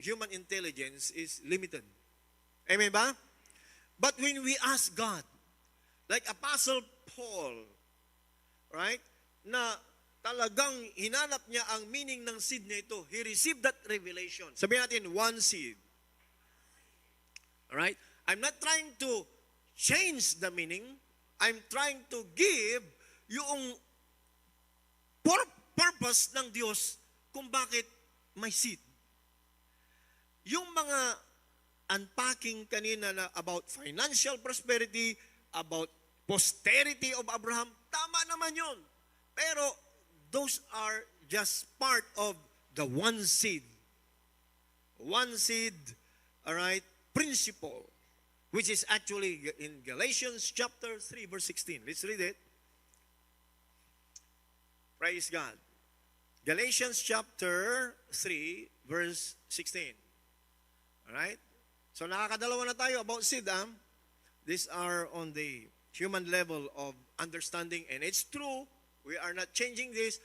human intelligence is limited. Amen ba? But when we ask God, like Apostle Paul, right, na talagang hinanap niya ang meaning ng seed na ito, he received that revelation. Sabihin natin, one seed. Alright? I'm not trying to change the meaning. I'm trying to give yung purpose ng Diyos kung bakit may seed. Yung mga unpacking kanina na about financial prosperity, about posterity of Abraham, tama naman yun. Pero those are just part of the one seed. One seed, alright, principle, which is actually in Galatians chapter 3, verse 16. Let's read it. Praise God. Galatians chapter 3, verse 16. Alright? So nakakadalawa na tayo about seed. These are on the human level of understanding, and it's true. We are not changing this.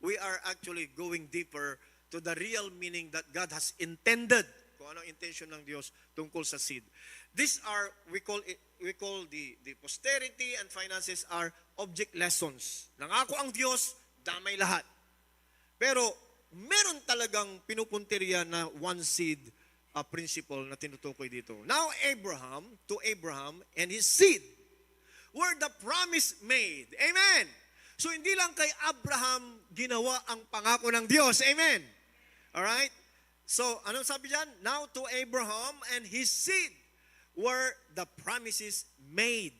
We are actually going deeper to the real meaning that God has intended. Kung anong intention ng Diyos tungkol sa seed. These are, we call the posterity and finances are object lessons. Nangako ang Diyos, damay lahat. Pero meron talagang pinupunteriya na one seed principle na tinutukoy dito. Now to Abraham and his seed were the promise made. Amen! So hindi lang kay Abraham ginawa ang pangako ng Diyos. Amen! Alright? So, anong sabi dyan? Now to Abraham and his seed were the promises made.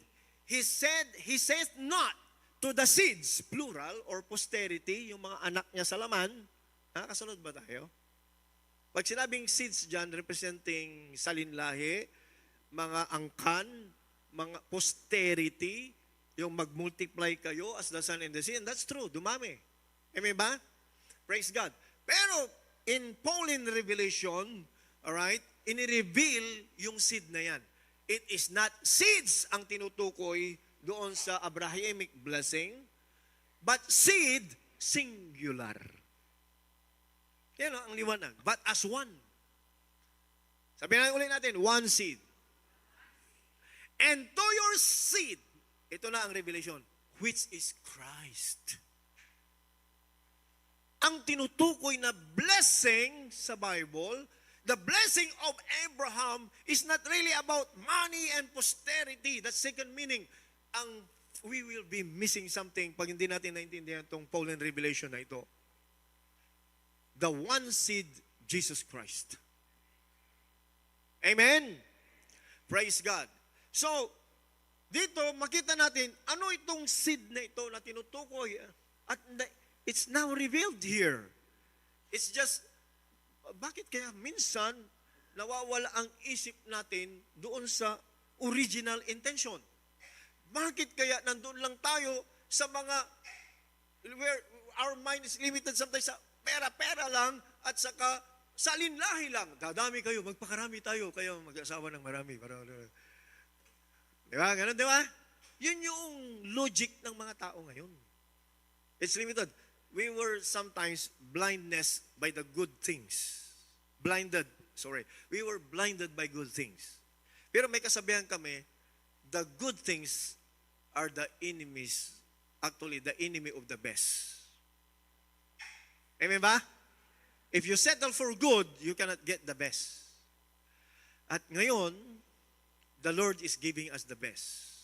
He says not to the seeds, plural, or posterity, yung mga anak niya sa laman. Kasunod ba tayo? Pag sinabing seeds dyan, representing salinlahi, mga angkan, mga posterity, yung mag-multiply kayo as the sun and the sea, and that's true, dumami. Amen ba? Praise God. Pero, in Pauline revelation, alright, inireveal yung seed na yan. It is not seeds ang tinutukoy doon sa Abrahamic blessing, but seed, singular. Yan ang liwanag. But as one. Sabihin ulit natin, one seed. And to your seed, ito na ang revelation, which is Christ. Ang tinutukoy na blessing sa Bible, the blessing of Abraham is not really about money and posterity. That's second meaning. We will be missing something pag hindi natin naintindihan itong Pauline revelation na ito. The one seed, Jesus Christ. Amen? Praise God. So, dito makita natin, ano itong seed na ito na tinutukoy? At it's now revealed here. It's just, bakit kaya minsan nawawala ang isip natin doon sa original intention? Bakit kaya nandun lang tayo sa mga, where our mind is limited sometimes sa pera-pera lang at saka salinlahi lang. Dadami kayo, magpakarami tayo, kayo mag-asawa ng marami. Di ba? Ganun, di ba? Yun yung logic ng mga tao ngayon. It's limited. We were sometimes blindness by the good things. We were blinded by good things. Pero may kasabihan kami, the good things are the enemies, actually the enemy of the best. Amen ba? If you settle for good, you cannot get the best. At ngayon, the Lord is giving us the best.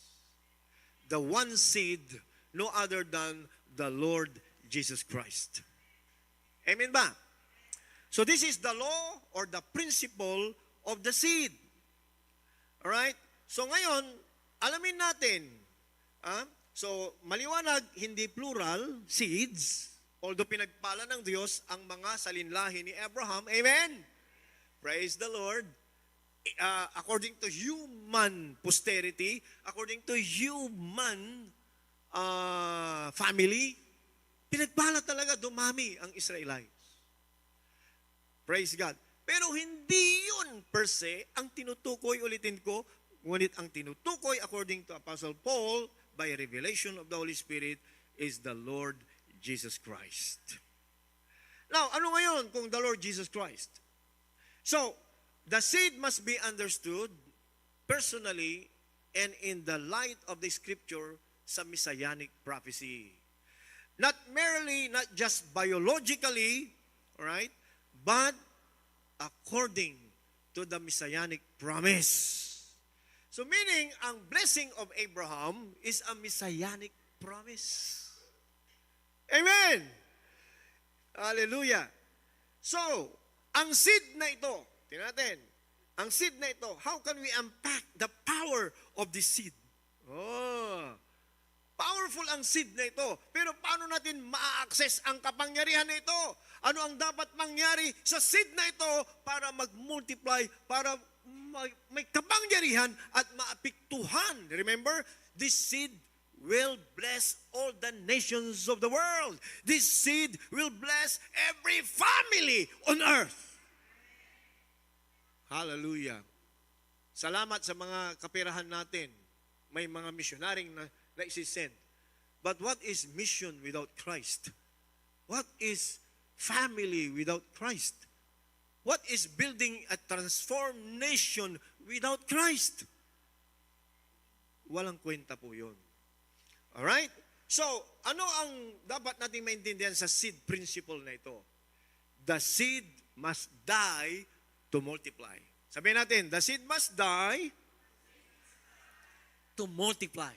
The one seed, no other than the Lord Jesus Christ. Amen ba? So this is the law or the principle of the seed. Alright? So ngayon, alamin natin. So maliwanag, hindi plural, seeds. Although pinagpala ng Diyos ang mga salinlahi ni Abraham. Amen? Praise the Lord. According to human posterity, according to human family, pinagpala talaga, dumami ang Israelites. Praise God. Pero hindi yun per se ang tinutukoy, ulitin ko, ngunit ang tinutukoy according to Apostle Paul by revelation of the Holy Spirit is the Lord Jesus Christ. Now, ano ngayon kung the Lord Jesus Christ? So, the seed must be understood personally and in the light of the scripture sa messianic prophecy. Not merely, not just biologically, right, but according to the messianic promise. So meaning, ang blessing of Abraham is a messianic promise. Amen! Hallelujah! So, ang seed na ito, tingnan natin, ang seed na ito, how can we unpack the power of this seed? Oh, powerful ang seed na ito. Pero paano natin ma-access ang kapangyarihan na ito? Ano ang dapat mangyari sa seed na ito para mag-multiply, para may kapangyarihan at maapektuhan? Remember, this seed will bless all the nations of the world. This seed will bless every family on earth. Hallelujah. Salamat sa mga kapirahan natin. May mga misyonaring na isisend. But what is mission without Christ? What is family without Christ? What is building a transformed nation without Christ? Walang kwenta po yun. Alright? So, ano ang dapat nating maintindihan sa seed principle na ito? The seed must die to multiply. Sabihin natin, the seed must die to multiply.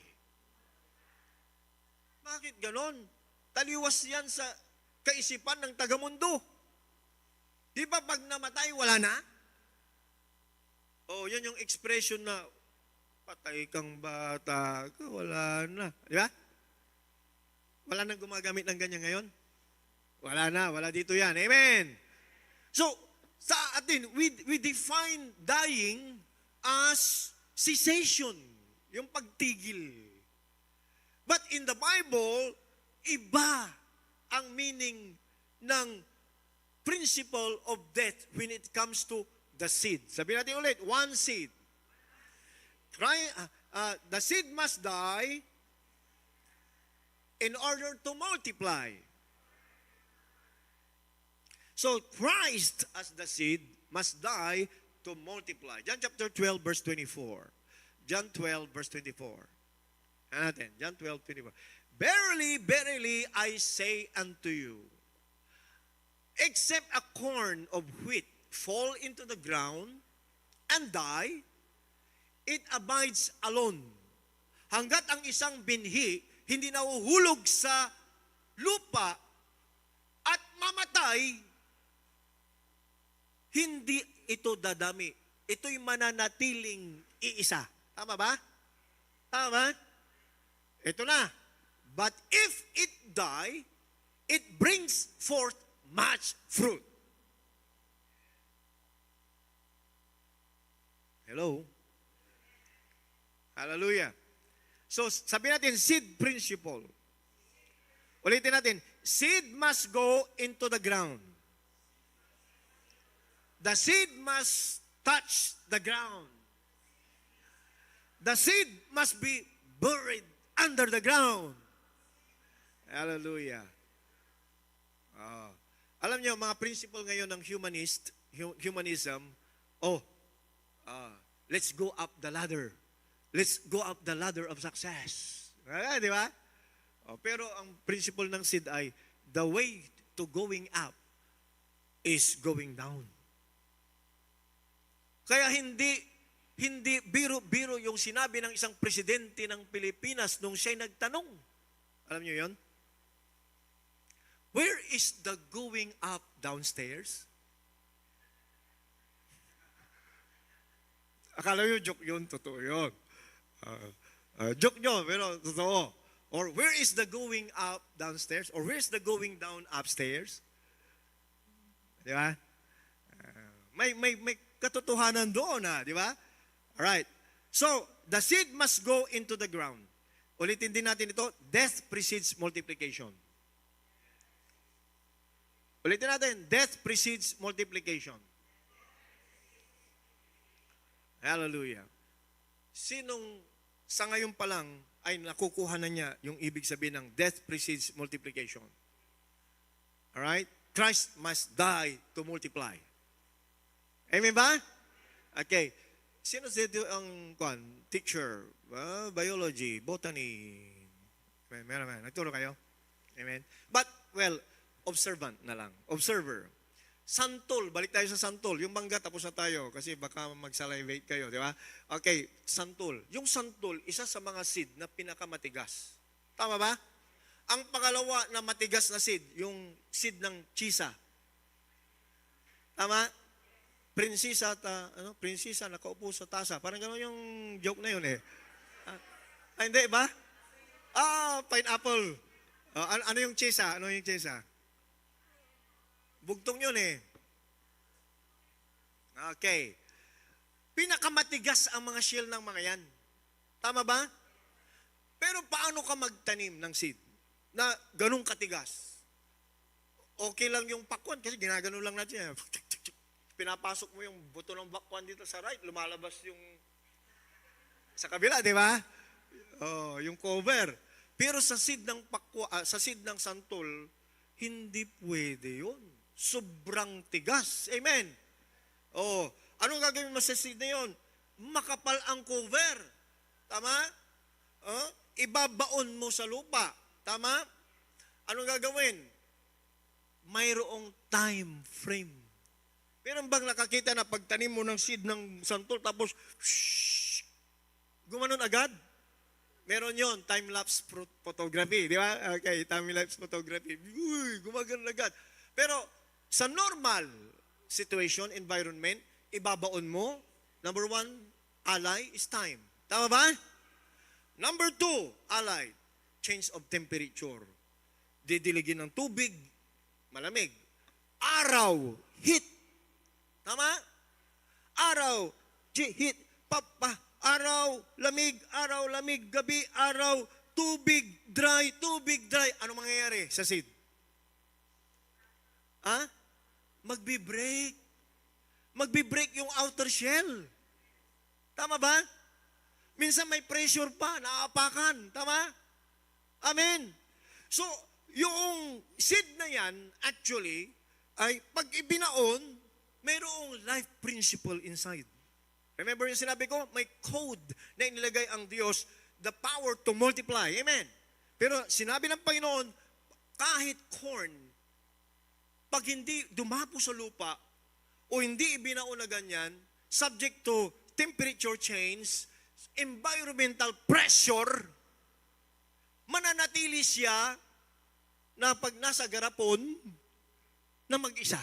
Bakit ganon? Taliwas yan sa kaisipan ng tagamundo. Di ba pag namatay, wala na? Oh, yan yung expression na patay kang bata, wala na. Di ba? Wala nang gumagamit ng ganyan ngayon? Wala na, wala dito yan. Amen! So, sa atin, we define dying as cessation, yung pagtigil. But in the Bible, iba ang meaning ng principle of death when it comes to the seed. Sabihin natin ulit, one seed. The seed must die in order to multiply. So Christ as the seed must die to multiply. John chapter 12 verse 24. John 12 verse 24. Ano natin? John 12, 24. Verily, verily, I say unto you, except a corn of wheat fall into the ground and die, it abides alone. Hanggat ang isang binhi hindi nahuhulog sa lupa at mamatay, hindi ito dadami. Ito'y mananatiling iisa. Tama ba? Tama ba? Ito na. But if it die, it brings forth much fruit. Hello? Hallelujah. So, sabi natin, seed principle. Ulitin natin, seed must go into the ground. The seed must touch the ground. The seed must be buried under the ground. Hallelujah. Alam niyo, mga principle ngayon ng humanism, let's go up the ladder. Let's go up the ladder of success. Di ba? Pero ang principle ng seed ay, the way to going up is going down. Kaya hindi biro-biro yung sinabi ng isang presidente ng Pilipinas nung siya'y nagtanong. Alam niyo yon? Where is the going up downstairs? Akala nyo joke yun, totoo yun. Joke nyo, pero totoo. Or where is the going up downstairs? Or where is the going down upstairs? Di ba? May katotohanan doon, di ba? Alright. So, the seed must go into the ground. Ulitin din natin ito, death precedes multiplication. Ulitin natin, death precedes multiplication. Hallelujah. Sinong sa ngayon pa lang ay nakukuha na niya yung ibig sabihin ng death precedes multiplication? Alright? Christ must die to multiply. Amen ba? Okay. Sino dito ang teacher? Biology, botany. Meron. Nagturo kayo? Amen. But, well, observant na lang. Observer. Santol, balik tayo sa santol. Yung mangga, tapos na tayo kasi baka mag-salivate kayo, di ba? Okay, santol. Yung santol, isa sa mga seed na pinakamatigas. Tama ba? Ang pangalawa na matigas na seed, yung seed ng chisa. Tama? Prinsesa nakaupo sa tasa. Parang gano'n yung joke na yun eh. Hindi ba? Pineapple. Ano yung chisa? Ano yung chisa? Bugtong yun eh. Okay. Pinakamatigas ang mga shell ng mga yan. Tama ba? Pero paano ka magtanim ng seed na ganun katigas? Okay lang yung pakwan kasi ginagano lang natin. Pinapasok mo yung buto ng bakwan dito sa right, lumalabas yung sa kabila, di ba? Yung cover. Pero sa seed ng sa seed ng santol, hindi pwede yun. Sobrang tigas. Amen. Anong gagawin mo sa seed na yun? Makapal ang cover. Tama? Ibabaon mo sa lupa. Tama? Anong gagawin? Mayroong time frame. Meron bang nakakita na pagtanim mo ng seed ng santol tapos gumanon agad? Meron yon, time-lapse photography, di ba? Okay, time-lapse photography. Gumagano agad. Pero sa normal situation, environment, ibabaon mo, number 1, ally is time. Tama ba? Number 2, ally, change of temperature. Didiligin ng tubig, malamig. Araw, heat. Tama? Araw, heat, araw, lamig, gabi, araw, tubig, dry. Ano mangyayari sa seed? Magbi-break. Magbi-break yung outer shell. Tama ba? Minsan may pressure pa, naaapakan. Tama? Amen. So, yung seed na yan, actually, ay pag ibinaon, mayroong life principle inside. Remember yung sinabi ko? May code na inilagay ang Diyos, the power to multiply. Amen. Pero sinabi ng Panginoon, kahit corn, pag hindi dumapo sa lupa, o hindi ibinaon na ganyan, subject to temperature change, environmental pressure, mananatili siya na pag nasa garapon, na mag-isa.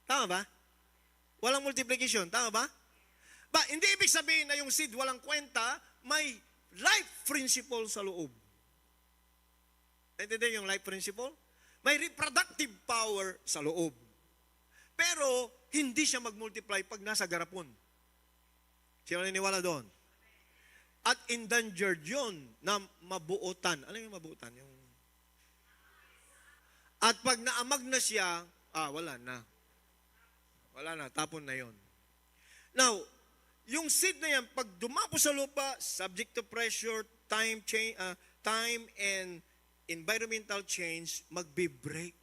Tama ba? Walang multiplication. Tama ba? Hindi ibig sabihin na yung seed walang kwenta, may life principle sa loob. Naintindihan yung life principle? May reproductive power sa loob. Pero, hindi siya mag-multiply pag nasa garapon. Sino naniniwala doon? At endangered yun na mabuotan. Ano yung mabuotan? At pag naamag na siya, wala na. Wala na, tapon na yon. Now, yung seed na yan, pag dumapo sa lupa, subject to pressure, time and environmental change, magbe-break.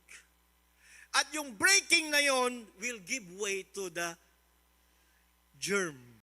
At yung breaking na yon will give way to the germ.